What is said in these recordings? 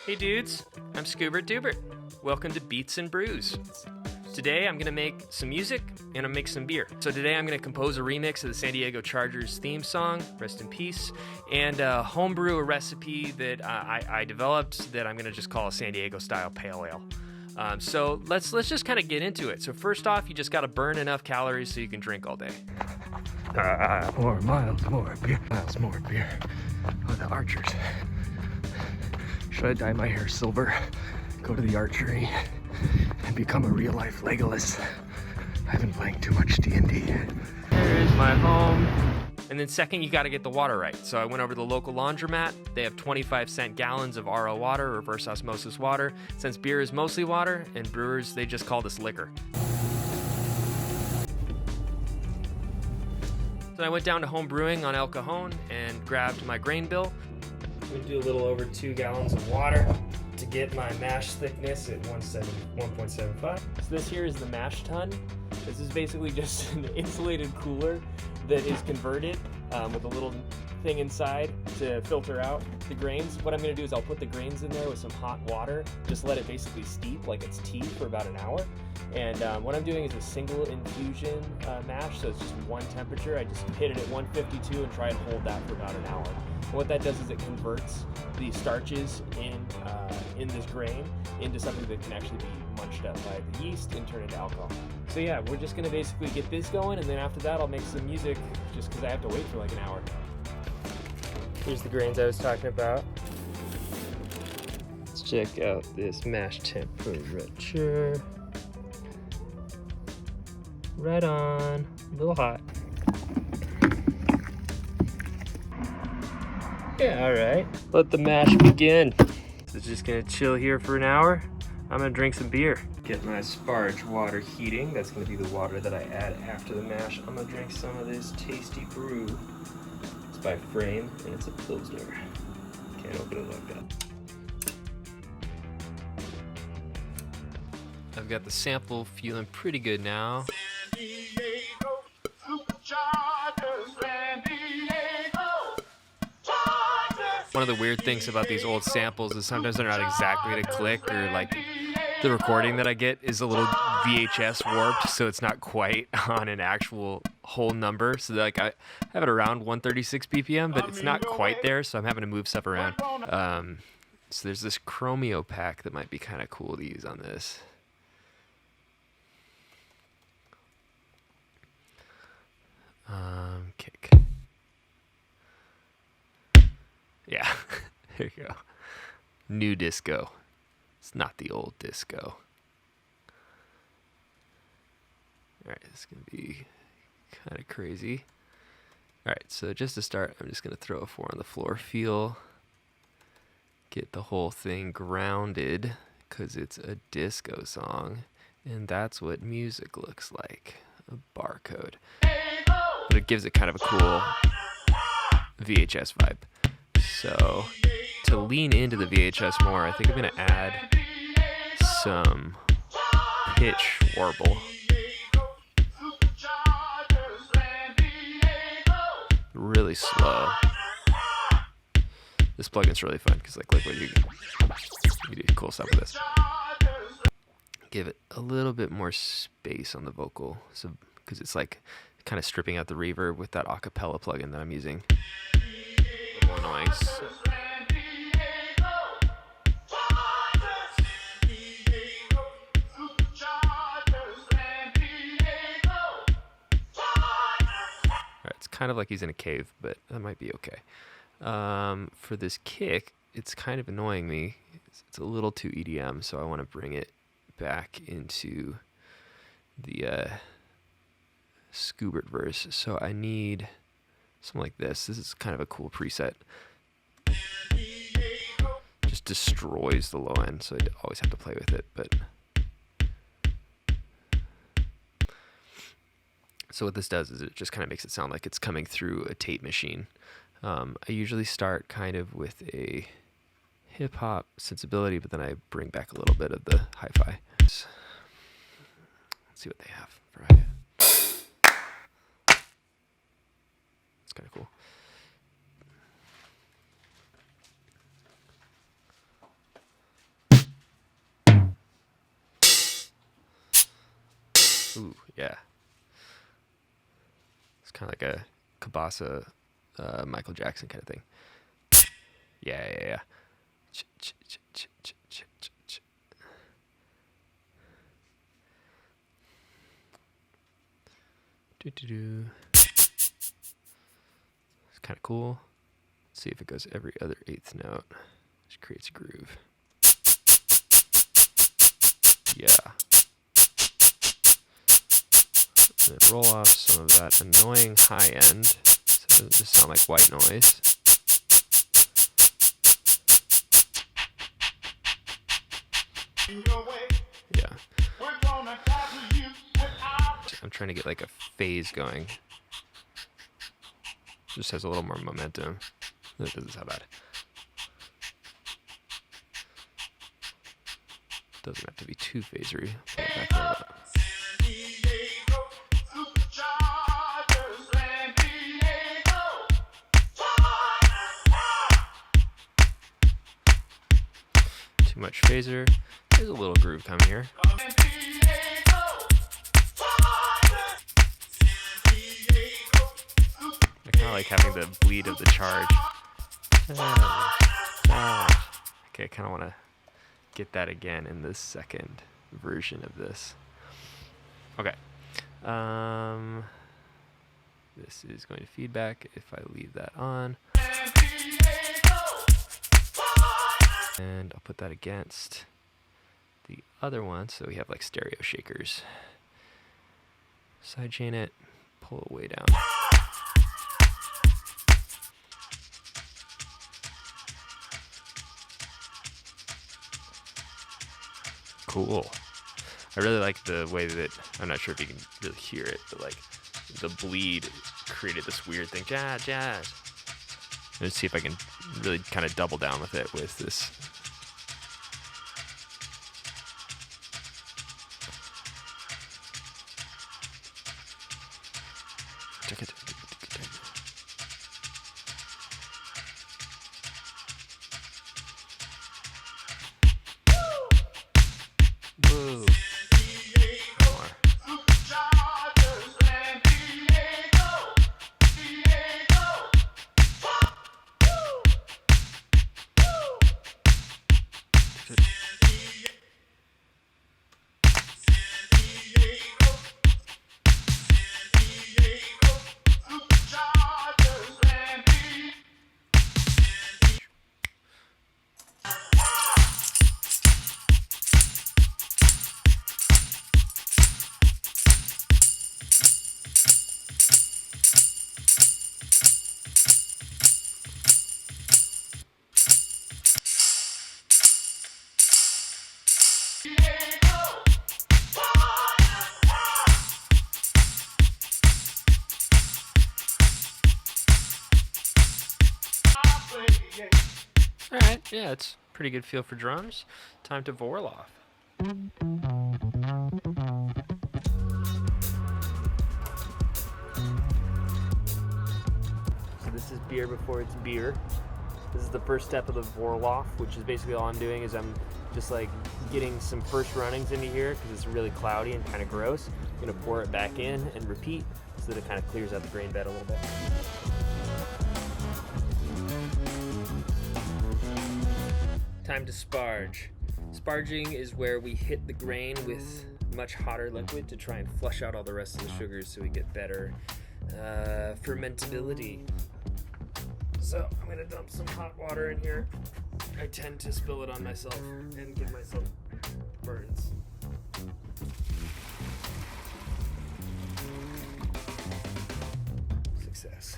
Hey dudes, I'm Scoobert Doobert. Welcome to Beats and Brews. Today I'm going to make some music and I'll make some beer. So today I'm going to compose a remix of the San Diego Chargers theme song, rest in peace, and homebrew a recipe that I developed that I'm going to just call a San Diego style pale ale. So let's just kind of get into it. So first off, you just got to burn enough calories so you can drink all day. More miles, more beer, miles, more beer. Oh, the archers. Should I dye my hair silver, go to the archery, and become a real-life Legolas? I've been playing too much D&D. Here's my home. And then second, you got to get the water right. So I went over to the local laundromat. They have 25-cent gallons of RO water, reverse osmosis water. Since beer is mostly water, and brewers, they just call this liquor. So I went down to Home Brewing on El Cajon and grabbed my grain bill. I'm going to do a little over 2 gallons of water to get my mash thickness at 1.75. So this here is the mash tun. This is basically just an insulated cooler that is converted with a little thing inside to filter out the grains. What I'm going to do is I'll put the grains in there with some hot water, just let it basically steep like it's tea for about an hour. And what I'm doing is a single infusion mash, so it's just one temperature. I just hit it at 152 and try and hold that for about an hour. And what that does is it converts the starches in this grain into something that can actually be munched up by the yeast and turn into alcohol. So yeah, we're just gonna basically get this going, and then after that I'll make some music just because I have to wait for like an hour. Here's the grains I was talking about. Let's check out this mash temperature. Right on, a little hot. Yeah, all right. Let the mash begin. So just gonna chill here for an hour. I'm gonna drink some beer. Get my sparge water heating. That's gonna be the water that I add after the mash. I'm gonna drink some of this tasty brew. It's by Frame, and it's a pilsner. Can't open it like that. I've got the sample feeling pretty good now. One of the weird things about these old samples is sometimes they're not exactly to click, or like the recording that I get is a little VHS warped, so it's not quite on an actual whole number. So like I have it around 136 BPM, but it's not quite there, so I'm having to move stuff around. So there's this Chromio pack that might be kind of cool to use on this. Kick. Yeah, there you go. New disco. It's not the old disco. Alright, this is going to be kind of crazy. Alright, so just to start, I'm just going to throw a 4 on the floor feel. Get the whole thing grounded, because it's a disco song. And that's what music looks like. A barcode. But it gives it kind of a cool VHS vibe. So, to lean into the VHS more, I think I'm going to add some pitch warble. Really slow. This plugin's really fun because, like what you do cool stuff with this. Give it a little bit more space on the vocal, so because it's like kind of stripping out the reverb with that acapella plugin that I'm using. A little more noise. It's kind of like he's in a cave, but that might be okay. For this kick, it's kind of annoying me. It's a little too EDM, so I want to bring it back into the Scoobert verse. So I need something like this. This is kind of a cool preset. Just destroys the low end, so I always have to play with it. But so what this does is it just kind of makes it sound like it's coming through a tape machine. I usually start kind of with a hip-hop sensibility, but then I bring back a little bit of the hi-fi. Let's see what they have for hi-fi. It's kind of cool. Ooh, yeah. It's kind of like a Kabasa, Michael Jackson kind of thing. Yeah. It's kind of cool. Let's see if it goes every other eighth note. Just creates a groove. Yeah. And then roll off some of that annoying high end so it doesn't just sound like white noise. Yeah. I'm trying to get like a phase going. Just has a little more momentum. That doesn't sound bad. Doesn't have to be too phasery. Pull it back a little bit. Too much phaser. There's a little groove coming here. I kind of like having the bleed of the charge. Okay, I kind of want to get that again in this second version of this. Okay. This is going to feedback if I leave that on. And I'll put that against the other one so we have like stereo shakers. Sidechain it, pull it way down. Cool. I really like the way that, I'm not sure if you can really hear it, but like the bleed created this weird thing. Jazz. Let's see if I can really kind of double down with it with this. Whoa. Alright, yeah, it's a pretty good feel for drums. Time to Vorl off. So this is beer before it's beer. This is the first step of the Vorloff, which is basically all I'm doing is I'm just like getting some first runnings into here because it's really cloudy and kind of gross. I'm gonna pour it back in and repeat so that it kind of clears out the grain bed a little bit. Time to sparge. Sparging is where we hit the grain with much hotter liquid to try and flush out all the rest of the sugars so we get better fermentability. So I'm gonna dump some hot water in here. I tend to spill it on myself and give myself burns. Success.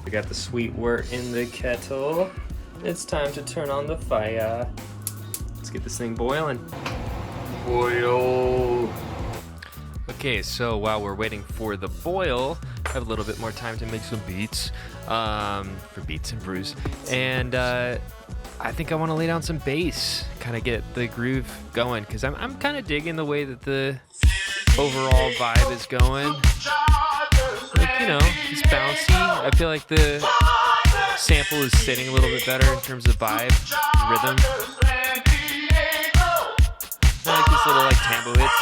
We got the sweet wort in the kettle. It's time to turn on the fire. Let's get this thing boiling. Boil. Okay, so while we're waiting for the boil, I have a little bit more time to make some beats for beats and brews. And I think I want to lay down some bass, kind of get the groove going, because I'm kind of digging the way that the overall vibe is going. Like, you know, it's bouncy. I feel like the sample is sitting a little bit better in terms of vibe, rhythm. nice little like tambo hits.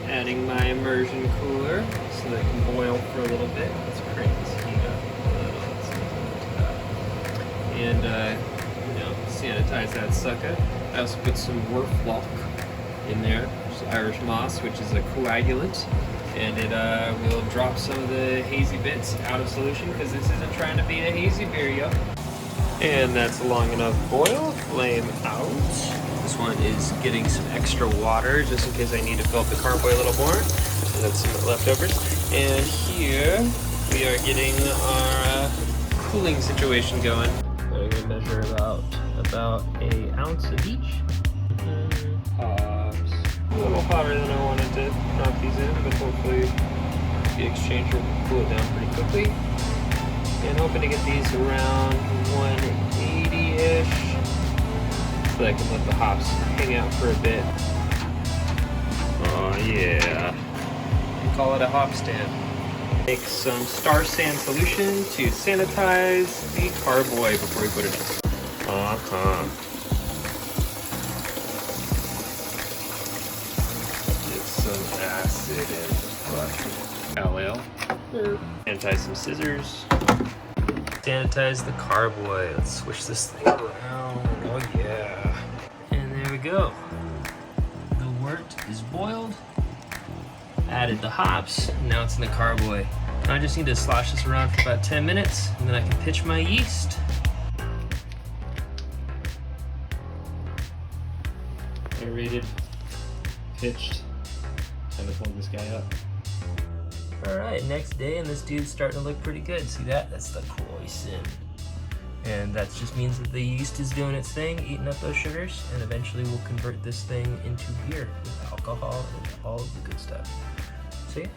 Adding my immersion cooler so that it can boil for a little bit. Let's crank this heat up a little. And sanitize that sucker. I also put some Whirlpool in there, which is Irish moss, which is a coagulant, and it will drop some of the hazy bits out of solution because this isn't trying to be a hazy beer, yo. And that's a long enough boil. Flame out. This one is getting some extra water just in case I need to fill up the carboy a little more. And then some leftovers. And here we are getting our cooling situation going. I'm gonna measure about an ounce of each. Hops. A little hotter than I wanted to knock these in, but hopefully the exchanger will cool it down pretty quickly. And hoping to get these around 180-ish. So that I can let the hops hang out for a bit. Oh yeah. And call it a hop stand. Make some star sand solution to sanitize the carboy before we put it in. Get some acid and LL. Sanitize some scissors. Sanitize the carboy. Let's switch this thing around. Oh yeah. And there we go. The wort is boiled. Added the hops. Now it's in the carboy. Now I just need to slosh this around for about 10 minutes, and then I can pitch my yeast. Aerated, pitched. Time to plug this guy up. Alright, next day, and this dude's starting to look pretty good. See that? That's the Croissant. And that just means that the yeast is doing its thing, eating up those sugars, and eventually we'll convert this thing into beer with alcohol and all of the good stuff. See ya.